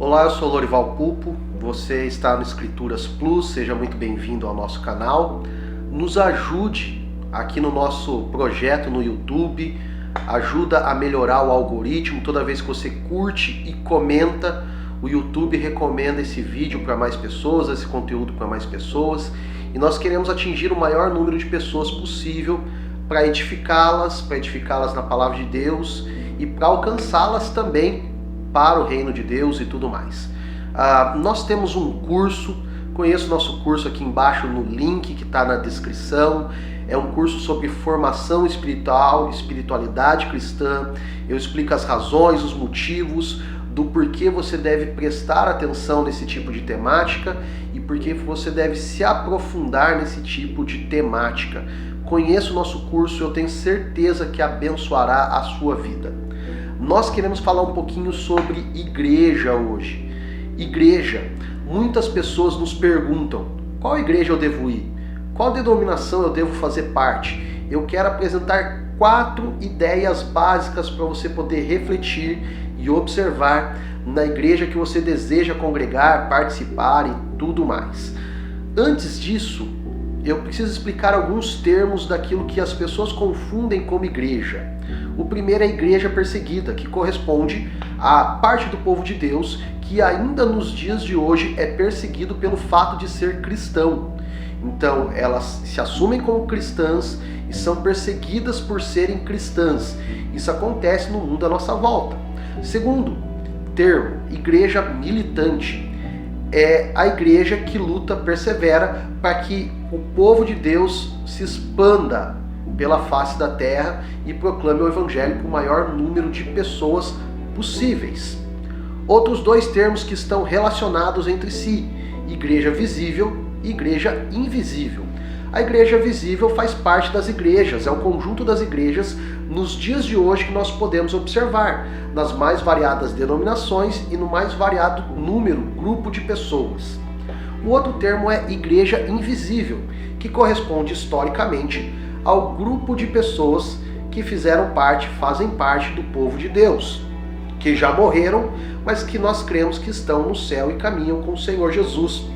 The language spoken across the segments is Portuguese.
Olá, eu sou Lorival Pupo, você está no Escrituras Plus, seja muito bem-vindo ao nosso canal. Nos ajude aqui no nosso projeto no YouTube, ajuda a melhorar o algoritmo. Toda vez que você curte e comenta, o YouTube recomenda esse vídeo para mais pessoas, esse conteúdo para mais pessoas. E nós queremos atingir o maior número de pessoas possível para edificá-las na palavra de Deus e para alcançá-las também para o reino de Deus e tudo mais. Nós temos um curso, conheça o nosso curso aqui embaixo no link que está na descrição. É um curso sobre formação espiritual, espiritualidade cristã. Eu explico as razões, os motivos do porquê você deve prestar atenção nesse tipo de temática e porquê você deve se aprofundar nesse tipo de temática. Conheça o nosso curso, eu tenho certeza que abençoará a sua vida. Nós queremos falar um pouquinho sobre igreja hoje. Igreja. Muitas pessoas nos perguntam: qual igreja eu devo ir? Qual denominação eu devo fazer parte? Eu quero apresentar 4 ideias básicas para você poder refletir e observar na igreja que você deseja congregar, participar e tudo mais. Antes disso, eu preciso explicar alguns termos daquilo que as pessoas confundem como igreja. O primeiro é a igreja perseguida, que corresponde à parte do povo de Deus que ainda nos dias de hoje é perseguido pelo fato de ser cristão. Então, elas se assumem como cristãs e são perseguidas por serem cristãs. Isso acontece no mundo à nossa volta. Segundo termo, igreja militante. É a igreja que luta, persevera para que o povo de Deus se expanda pela face da terra e proclame o evangelho para o maior número de pessoas possíveis. Outros 2 termos que estão relacionados entre si: igreja visível e igreja invisível. A igreja visível faz parte das igrejas, é o conjunto das igrejas nos dias de hoje que nós podemos observar, nas mais variadas denominações e no mais variado grupo de pessoas. O outro termo é igreja invisível, que corresponde historicamente ao grupo de pessoas que fazem parte do povo de Deus, que já morreram, mas que nós cremos que estão no céu e caminham com o Senhor Jesus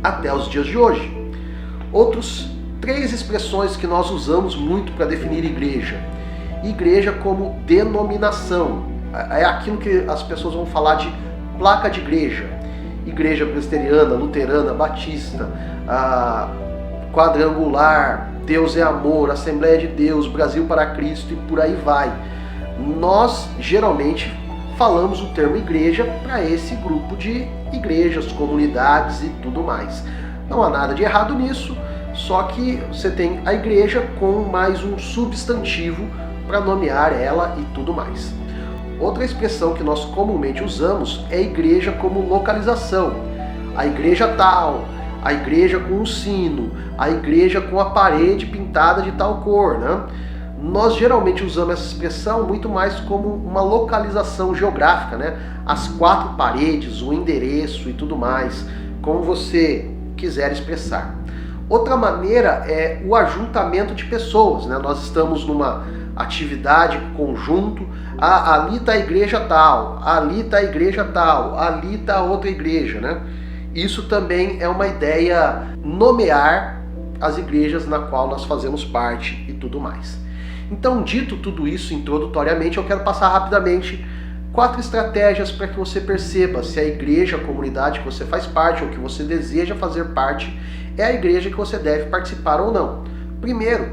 até os dias de hoje. Outros 3 expressões que nós usamos muito para definir igreja. Igreja como denominação. É aquilo que as pessoas vão falar de placa de igreja. Igreja presbiteriana, luterana, batista, quadrangular, Deus é amor, Assembleia de Deus, Brasil para Cristo e por aí vai. Nós geralmente falamos o termo igreja para esse grupo de igrejas, comunidades e tudo mais. Não há nada de errado nisso, só que você tem a igreja com mais um substantivo para nomear ela e tudo mais. Outra expressão que nós comumente usamos é igreja como localização. A igreja tal, a igreja com um sino, a igreja com a parede pintada de tal cor, né? Nós geralmente usamos essa expressão muito mais como uma localização geográfica, né? As 4 paredes, o endereço e tudo mais, como você quiser expressar. Outra maneira é o ajuntamento de pessoas, né? Nós estamos numa atividade conjunto, ali está a igreja tal, ali está a igreja tal, ali está outra igreja, né? Isso também é uma ideia, nomear as igrejas na qual nós fazemos parte e tudo mais. Então, dito tudo isso introdutoriamente, eu quero passar rapidamente 4 estratégias para que você perceba se a igreja, a comunidade que você faz parte ou que você deseja fazer parte é a igreja que você deve participar ou não. Primeiro,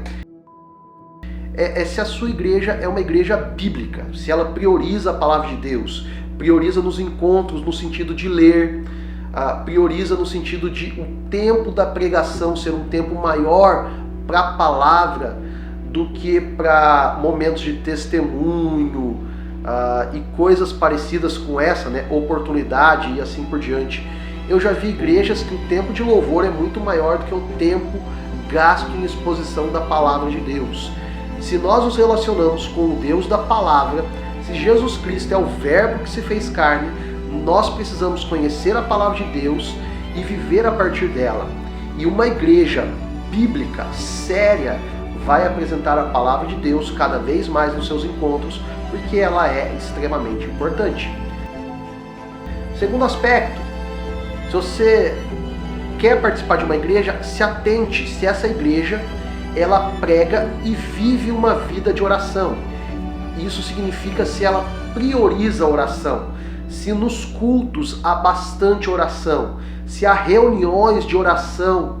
se a sua igreja é uma igreja bíblica, se ela prioriza a palavra de Deus, prioriza nos encontros no sentido de ler, prioriza no sentido de o tempo da pregação ser um tempo maior para a palavra do que para momentos de testemunho e coisas parecidas com essa, né, oportunidade e assim por diante. Eu já vi igrejas que o tempo de louvor é muito maior do que o tempo gasto em exposição da palavra de Deus. Se nós nos relacionamos com o Deus da palavra, se Jesus Cristo é o verbo que se fez carne, nós precisamos conhecer a palavra de Deus e viver a partir dela. E uma igreja bíblica, séria, vai apresentar a palavra de Deus cada vez mais nos seus encontros, porque ela é extremamente importante. Segundo aspecto, se você quer participar de uma igreja, se atente se essa igreja ela prega e vive uma vida de oração. Isso significa se ela prioriza a oração, se nos cultos há bastante oração, se há reuniões de oração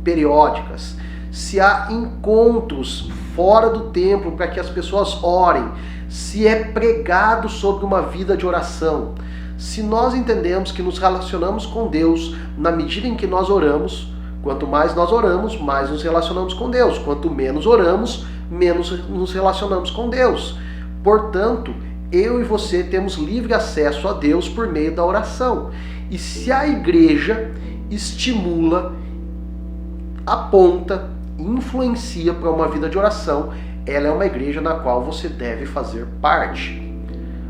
periódicas, se há encontros fora do templo para que as pessoas orem, se é pregado sobre uma vida de oração. Se nós entendemos que nos relacionamos com Deus na medida em que nós oramos, quanto mais nós oramos, mais nos relacionamos com Deus. Quanto menos oramos, menos nos relacionamos com Deus. Portanto, eu e você temos livre acesso a Deus por meio da oração. E se a igreja estimula, aponta, influencia para uma vida de oração, ela é uma igreja na qual você deve fazer parte.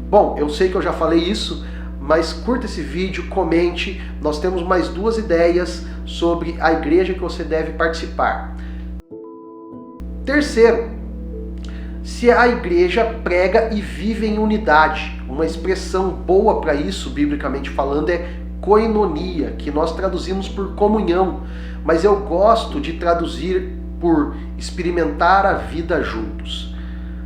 Bom, eu sei que eu já falei isso, mas curta esse vídeo, comente. Nós temos mais 2 ideias sobre a igreja que você deve participar. Terceiro, se a igreja prega e vive em unidade. Uma expressão boa para isso, biblicamente falando, é koinonia, que nós traduzimos por comunhão, mas eu gosto de traduzir por experimentar a vida juntos.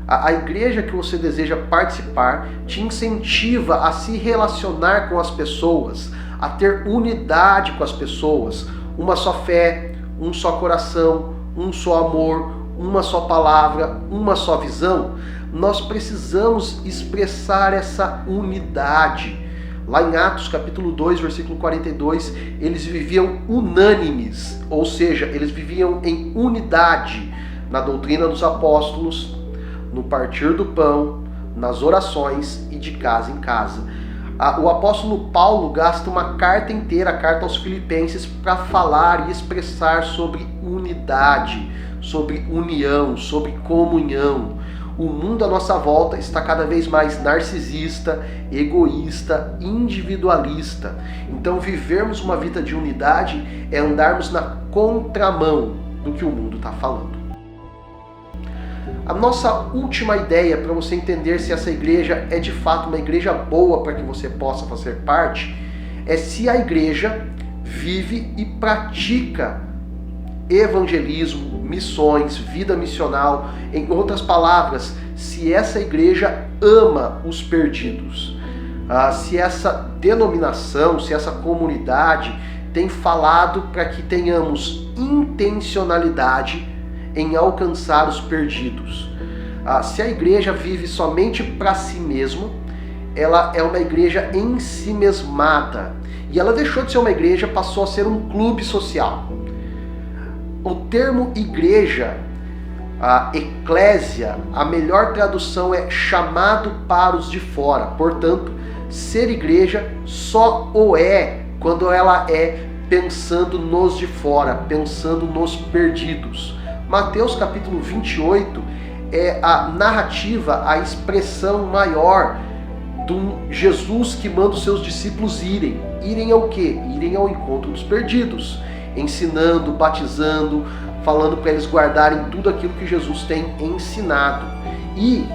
A igreja que você deseja participar te incentiva a se relacionar com as pessoas, a ter unidade com as pessoas, uma só fé, um só coração, um só amor, uma só palavra, uma só visão. Nós precisamos expressar essa unidade. Lá em Atos capítulo 2, versículo 42, eles viviam unânimes, ou seja, eles viviam em unidade na doutrina dos apóstolos, no partir do pão, nas orações e de casa em casa. O apóstolo Paulo gasta uma carta inteira, a carta aos Filipenses, para falar e expressar sobre unidade, sobre união, sobre comunhão. O mundo à nossa volta está cada vez mais narcisista, egoísta, individualista. Então vivermos uma vida de unidade é andarmos na contramão do que o mundo está falando. A nossa última ideia para você entender se essa igreja é de fato uma igreja boa para que você possa fazer parte, é se a igreja vive e pratica evangelismo, missões, vida missional. Em outras palavras, se essa igreja ama os perdidos, se essa denominação, se essa comunidade tem falado para que tenhamos intencionalidade em alcançar os perdidos. Se a igreja vive somente para si mesma, ela é uma igreja ensimesmada. E ela deixou de ser uma igreja, passou a ser um clube social. O termo igreja, a eclésia, a melhor tradução é chamado para os de fora. Portanto, ser igreja só o é quando ela é pensando nos de fora, pensando nos perdidos. Mateus capítulo 28 é a narrativa, a expressão maior de Jesus que manda os seus discípulos irem. Irem ao quê? Irem ao encontro dos perdidos, ensinando, batizando, falando para eles guardarem tudo aquilo que Jesus tem ensinado. E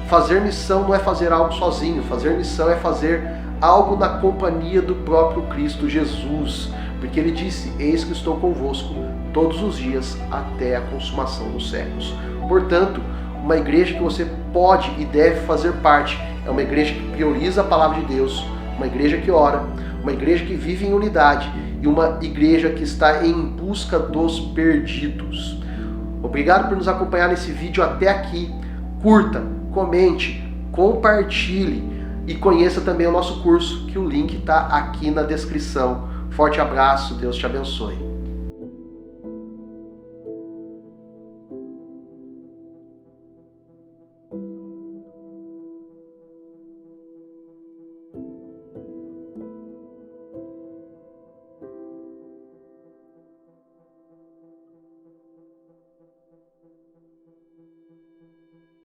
fazer missão não é fazer algo sozinho, fazer missão é fazer algo na companhia do próprio Cristo Jesus, porque ele disse: eis que estou convosco todos os dias até a consumação dos séculos. Portanto, uma igreja que você pode e deve fazer parte é uma igreja que prioriza a palavra de Deus, uma igreja que ora, uma igreja que vive em unidade e uma igreja que está em busca dos perdidos. Obrigado por nos acompanhar nesse vídeo até aqui. Curta, comente, compartilhe e conheça também o nosso curso, que o link está aqui na descrição. Forte abraço, Deus te abençoe.